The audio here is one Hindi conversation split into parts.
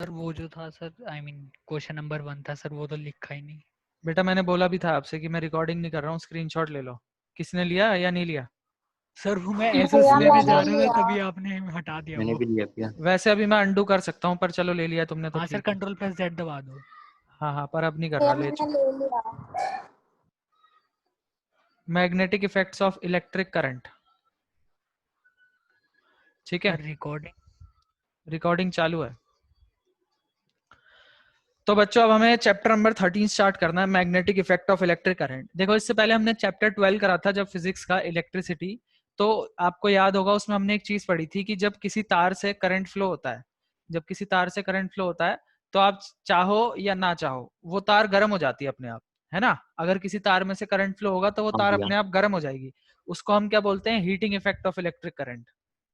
सर वो जो था sir I mean question number 1 था सर, वो तो लिखा ही नहीं। बेटा मैंने बोला भी था आपसे कि मैं रिकॉर्डिंग नहीं कर रहा हूँ, स्क्रीनशॉट ले लो। किसने लिया या नहीं लिया? सर वो मैं एसएस भैया लेने मैंने जा रहा था लिया। तभी आपने हटा दिया मैंने वो। भी लिया भैया। वैसे अभी मैं अंडू कर सकता हूँ, पर चलो ले लिया तुमने तो हाँ सर, ठीक है। कंट्रोल प्लस जेड दबा दो। हाँ हाँ, पर अब नहीं कर भैया रहा, ले मैंने चुका। ले लिया। Magnetic effects of electric current. ठीक है, सर रिकॉर्डिंग रिकॉर्डिंग चालू है। तो बच्चों अब हमें चैप्टर नंबर 13 स्टार्ट करना है, magnetic effect of electric current. देखो इससे पहले हमने चैप्टर 12 करा था जब फिजिक्स का, इलेक्ट्रिसिटी। तो आपको याद होगा उसमें हमने एक चीज पढ़ी थी कि जब किसी तार से करंट फ्लो होता है, जब किसी तार से करंट फ्लो होता है, तो आप चाहो या ना चाहो वो तार गर्म हो जाती है अपने आप, है ना। अगर किसी तार में से करंट फ्लो होगा तो वो हाँ तार भैया। अपने आप गर्म हो जाएगी। उसको हम क्या बोलते हैं? Heating effect of electric current,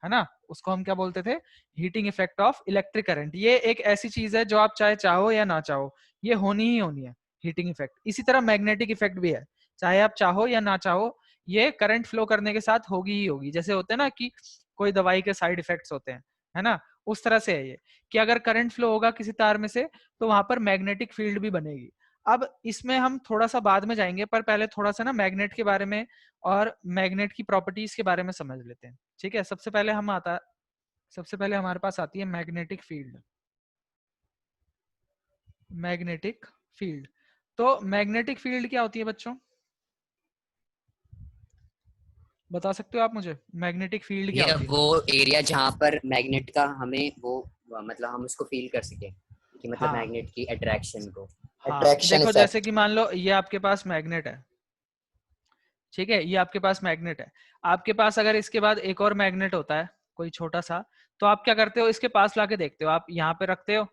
है ना। उसको हम क्या बोलते थे? Heating effect of electric current. ये एक ऐसी चीज है जो आप चाहे चाहो या ना चाहो, ये होनी ही होनी है, हीटिंग इफेक्ट। इसी तरह मैग्नेटिक इफेक्ट भी है, चाहे आप चाहो या ना चाहो, ये करंट फ्लो करने के साथ होगी ही होगी। जैसे होते हैं ना कि कोई दवाई के साइड इफेक्ट्स होते हैं, है ना, उस तरह से है ये कि अगर करंट फ्लो होगा किसी तार में से तो वहां पर मैग्नेटिक फील्ड भी बनेगी। अब इसमें हम थोड़ा सा बाद में जाएंगे, पर पहले थोड़ा सा ना मैग्नेट के बारे में और मैग्नेट की प्रॉपर्टीज के बारे में समझ लेते हैं। ठीक है, सबसे पहले हमारे पास आती है मैग्नेटिक फील्ड। मैग्नेटिक फील्ड, तो मैग्नेटिक फील्ड क्या होती है बच्चों? बता सकते हो आप मुझे मैग्नेटिक फील्ड क्या ये होती है? वो एरिया जहाँ पर मैग्नेट का हमें वो मतलब हम उसको फील कर सके कि मतलब हाँ मैग्नेट की अट्रैक्शन को। हाँ, अट्रैक्शन देखो जैसे इफेक्ट। कि मान लो ये आपके पास मैग्नेट है, ठीक है, ये आपके पास मैग्नेट है। आपके पास अगर इसके बाद एक और मैग्नेट होता है कोई छोटा सा, तो आप क्या करते हो? इसके पास लाके देखते हो, आप यहाँ पे रखते हो,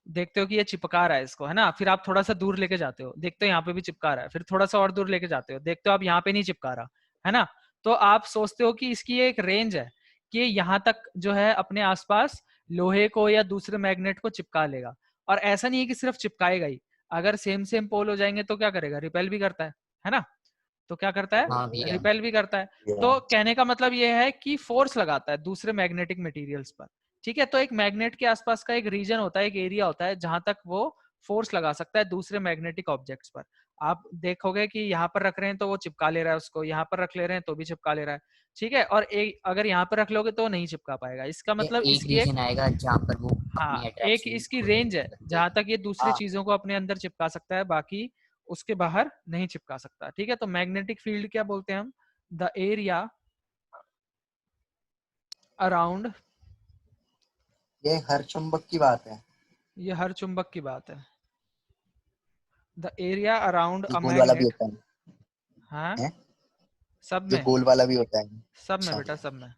देखते हो कि ये चिपका रहा है इसको, है ना। फिर आप थोड़ा सा दूर लेके जाते हो, देखते हो यहाँ पे भी चिपका रहा है। फिर थोड़ा सा और दूर लेके जाते हो, देखते हो आप यहाँ पे नहीं चिपका रहा, है ना। तो आप सोचते हो कि इसकी एक रेंज है कि यहाँ तक जो है अपने आसपास लोहे को या दूसरे मैग्नेट को चिपका लेगा। और ऐसा नहीं है कि सिर्फ चिपकाएगा ही, अगर सेम सेम पोल हो जाएंगे तो क्या करेगा? रिपेल भी करता है ना। तो क्या करता है? हाँ भैया। रिपेल भी करता है। तो कहने का मतलब ये है कि फोर्स लगाता है दूसरे मैग्नेटिक मटेरियल्स पर। ठीक है, तो एक मैग्नेट के आसपास का एक रीजन होता है, एक एरिया होता है जहां तक वो फोर्स लगा सकता है दूसरे मैग्नेटिक ऑब्जेक्ट्स पर। आप देखोगे कि यहाँ पर रख रहे हैं तो वो चिपका ले रहा है उसको, यहाँ पर रख ले रहे हैं तो भी चिपका ले रहा है। ठीक है, और एक अगर यहाँ पर रख लोगे तो नहीं चिपका पाएगा। इसका ये मतलब एक इसकी एक, रीजन आएगा जहाँ पर वो हाँ, अपनी एक अट्रैक्शन इसकी खुद रेंज है जहां तक ये दूसरी हाँ चीजों को अपने अंदर चिपका सकता है, बाकी उसके बाहर नहीं चिपका सकता। ठीक है, तो मैग्नेटिक फील्ड क्या बोलते हैं हम? द एरिया अराउंड, ये हर चुंबक की बात है। ये हर चुंबक की बात है, द एरिया अराउंड ये अ गोल वाला भी मैग्नेट। होता है। हाँ, हैं? सब जो में, गोल वाला भी होता है। सब में अच्छा। बेटा, सब में।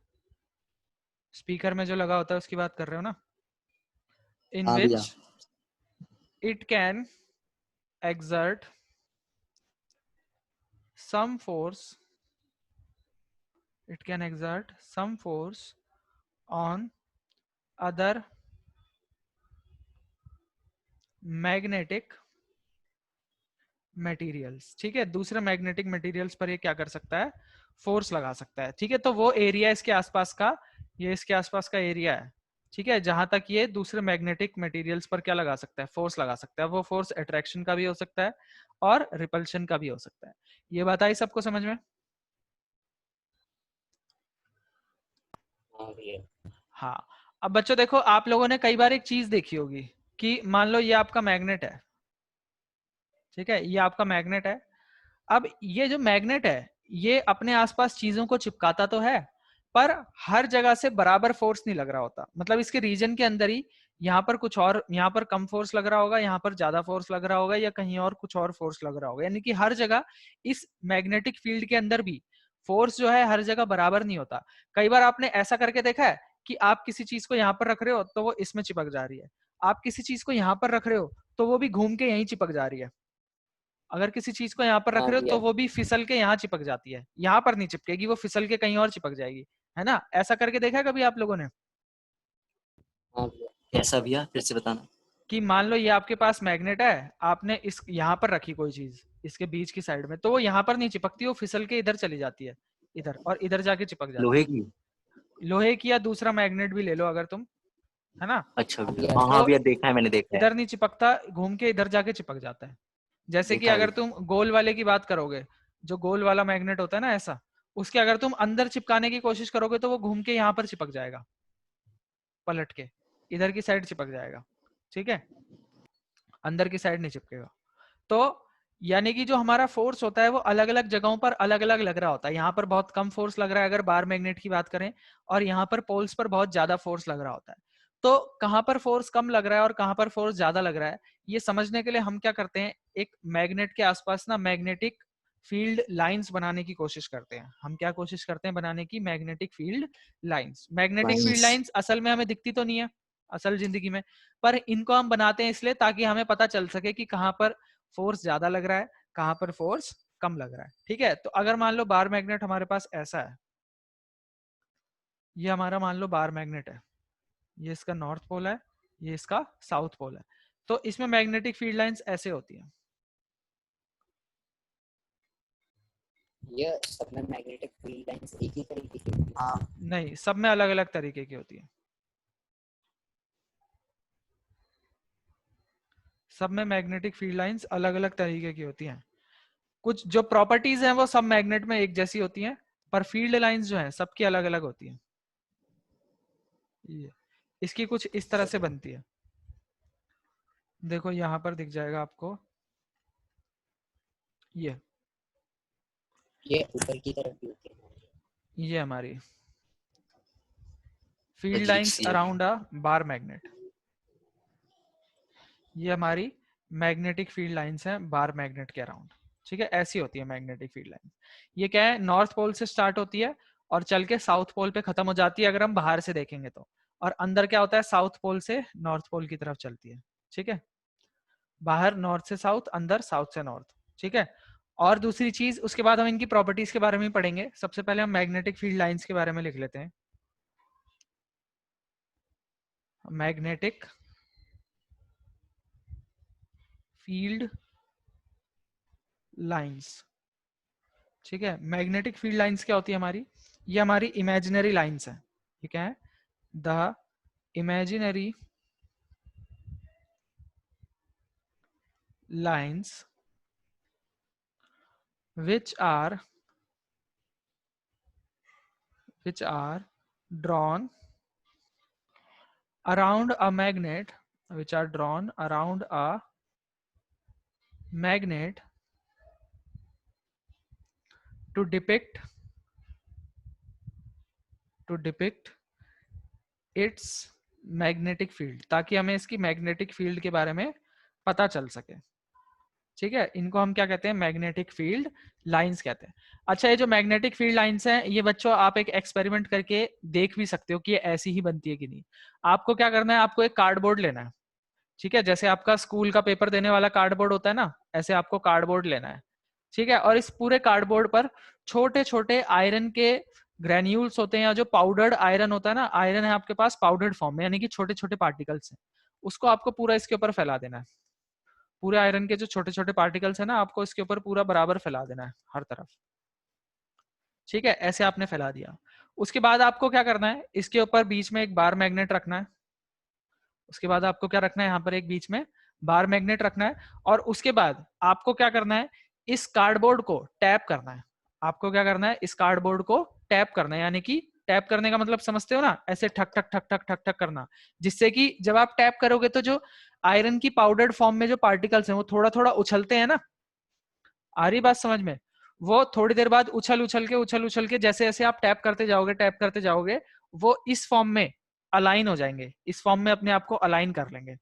स्पीकर में जो लगा होता है उसकी बात कर रहे हो ना? इन हाँ विच भैया। It can exert some force, it can exert some force on other magnetic materials। ठीक है, दूसरे मैग्नेटिक मटेरियल्स पर ये क्या कर सकता है? फोर्स लगा सकता है। ठीक है, तो वो एरिया इसके आसपास का, ये इसके आसपास का एरिया है, ठीक है, जहां तक ये दूसरे मैग्नेटिक मटेरियल्स पर क्या लगा सकता है? फोर्स लगा सकता है। वो फोर्स अट्रैक्शन का भी हो सकता है और रिपल्शन का भी हो सकता है। ये बात आई सबको समझ में? हाँ भैया। हाँ, अब बच्चों देखो, आप लोगों ने कई बार एक चीज देखी होगी कि मान लो ये आपका मैग्नेट है, ठीक है, ये आपका मैग्नेट है। अब ये जो मैग्नेट है ये अपने आसपास चीजों को चिपकाता तो है, पर हर जगह से बराबर फोर्स नहीं लग रहा होता। मतलब इसके रीजन के अंदर ही यहाँ पर कुछ और, यहाँ पर कम फोर्स लग रहा होगा, यहाँ पर ज्यादा फोर्स लग रहा होगा, या कहीं और कुछ और फोर्स लग रहा होगा। यानी कि हर जगह इस मैग्नेटिक फील्ड के अंदर भी फोर्स जो है हर जगह बराबर नहीं होता। कई बार आपने ऐसा करके देखा है कि आप किसी चीज को यहाँ पर रख रहे हो तो वो इसमें चिपक जा रही है, आप किसी चीज को यहाँ पर रख रहे हो तो वो भी घूम के यहीं चिपक जा रही है। अगर किसी चीज को यहाँ पर रख हाँ रहे हो भैया। तो वो भी फिसल के यहाँ चिपक जाती है, यहाँ पर नहीं चिपकेगी, वो फिसल के कहीं और चिपक जाएगी, है ना। ऐसा करके देखा है कभी आप लोगों ने? हाँ भैया। कैसा भैया, फिर से बताना। कि मान लो ये आपके पास मैग्नेट है, आपने इस यहाँ पर रखी कोई चीज इसके बीच की साइड में, तो वो यहाँ पर नहीं चिपकती, वो फिसल के इधर चली जाती है, इधर, और इधर जाके चिपक जाती लोहे है। की। लोहे की या दूसरा मैग्नेट भी ले लो अगर तुम, है ना। अच्छा हाँ भैया, भैया। हाँ हाँ तो भैया, देखा है, मैंने देखा है। इधर नहीं चिपकता, घूम के इधर जाके चिपक जाता है। जैसे कि देखा है अगर भैया। तुम गोल वाले की बात करोगे, जो गोल वाला मैग्नेट होता है ना ऐसा, उसके अगर तुम अंदर चिपकाने की कोशिश करोगे तो वो घूम के यहाँ पर चिपक जाएगा, पलट के इधर की साइड चिपक जाएगा, ठीक है, अंदर की साइड नहीं चिपकेगा। तो यानी कि जो हमारा फोर्स होता है वो अलग अलग जगहों पर अलग अलग लग रहा होता है। यहाँ पर बहुत कम फोर्स लग रहा है अगर बार मैग्नेट की बात करें, और यहाँ पर पोल्स पर बहुत ज्यादा फोर्स लग रहा होता है। तो कहाँ पर फोर्स कम लग रहा है और कहाँ पर फोर्स ज्यादा लग रहा है, ये समझने के लिए हम क्या करते हैं, एक मैग्नेट के आसपास ना मैग्नेटिक फील्ड लाइंस बनाने की कोशिश करते हैं। हम क्या कोशिश करते हैं बनाने की, magnetic field lines. Magnetic field Lines. Lines असल में हमें दिखती तो नहीं है असल जिंदगी में, पर इनको हम बनाते हैं इसलिए ताकि हमें पता चल सके कि कहाँ पर फोर्स ज्यादा लग रहा है, कहां पर फोर्स कम लग रहा है, ठीक है। तो अगर मान लो बार मैग्नेट हमारे पास ऐसा है, ये हमारा मान लो बार मैग्नेट है, ये इसका नॉर्थ पोल है, ये इसका साउथ पोल है, तो इसमें मैग्नेटिक फील्ड लाइंस ऐसे होती हैं। ये सब में मैग्नेटिक फील्ड लाइंस एक ही तरीके की होती है। हाँ नहीं, सब में अलग अलग तरीके की होती है, सब में मैग्नेटिक फील्ड लाइंस अलग अलग तरीके की होती हैं। कुछ जो प्रॉपर्टीज हैं वो सब मैग्नेट में एक जैसी होती हैं, पर फील्ड लाइंस जो हैं सबकी अलग अलग होती हैं। ये इसकी कुछ इस तरह से बनती है, देखो यहां पर दिख जाएगा आपको, ये ऊपर की तरफ भी होती है। ये हमारी फील्ड अजीब लाइंस सी है। अराउंड अ बार मैग्नेट, ये हमारी मैग्नेटिक फील्ड लाइंस हैं बार मैग्नेट के अराउंड, ठीक है। ऐसी होती है मैग्नेटिक फील्ड लाइन। ये क्या है, नॉर्थ पोल से स्टार्ट होती है और चल के साउथ पोल पे खत्म हो जाती है अगर हम बाहर से देखेंगे तो, और अंदर क्या होता है, साउथ पोल से नॉर्थ पोल की तरफ चलती है, ठीक है। बाहर नॉर्थ से साउथ, अंदर साउथ से नॉर्थ, ठीक है। और दूसरी चीज, उसके बाद हम इनकी प्रॉपर्टीज के बारे में पढ़ेंगे। सबसे पहले हम मैग्नेटिक फील्ड लाइंस के बारे में लिख लेते हैं। मैग्नेटिक फील्ड लाइंस, ठीक है। मैग्नेटिक फील्ड लाइंस क्या होती है हमारी, ये हमारी इमेजिनरी लाइंस है, ठीक है। The imaginary lines which are drawn around a magnet, which are drawn around a magnet to depict its magnetic field, ताकि हमें इसकी मैग्नेटिक फील्ड के बारे में पता चल सके, ठीक है। इनको हम क्या कहते हैं, मैग्नेटिक फील्ड लाइंस कहते हैं। अच्छा, ये जो मैग्नेटिक फील्ड लाइंस हैं, ये बच्चों आप एक एक्सपेरिमेंट करके देख भी सकते हो कि ये ऐसी ही बनती है कि नहीं। आपको क्या करना है, आपको एक कार्डबोर्ड लेना है, ठीक है। जैसे आपका स्कूल का पेपर देने वाला कार्डबोर्ड होता है ना, ऐसे आपको कार्डबोर्ड लेना है, ठीक है। और इस पूरे कार्डबोर्ड पर छोटे छोटे आयरन के ग्रेन्यूल्स होते हैं, या जो पाउडर्ड आयरन होता है ना, आयरन है आपके पास पाउडर्ड फॉर्म में, यानी कि छोटे छोटे पार्टिकल्स हैं, उसको आपको पूरा इसके ऊपर फैला देना है। पूरे आयरन के जो छोटे छोटे पार्टिकल्स है ना, आपको इसके ऊपर पूरा बराबर फैला देना है हर तरफ, ठीक है। ऐसे आपने फैला दिया। उसके बाद आपको क्या करना है, इसके ऊपर बीच में एक बार मैग्नेट रखना है। उसके बाद आपको क्या रखना है, यहाँ पर एक बीच में बार मैग्नेट रखना है। और उसके बाद आपको क्या करना है, इस कार्डबोर्ड को टैप करना है। आपको क्या करना है, इस कार्डबोर्ड को टैप करना है, यानी कि टैप करने का मतलब समझते हो ना, ऐसे ठक ठक ठक ठक ठक ठक करना, जिससे कि जब आप टैप करोगे तो जो आयरन की पाउडर्ड फॉर्म में जो पार्टिकल्स हैं वो थोड़ा थोड़ा उछलते हैं ना, आ रही बात समझ में, वो थोड़ी देर बाद उछल उछल के जैसे जैसे आप टैप करते जाओगे वो इस फॉर्म में अलाइन हो जाएंगे, इस फॉर्म में अपने आप को अलाइन कर लेंगे।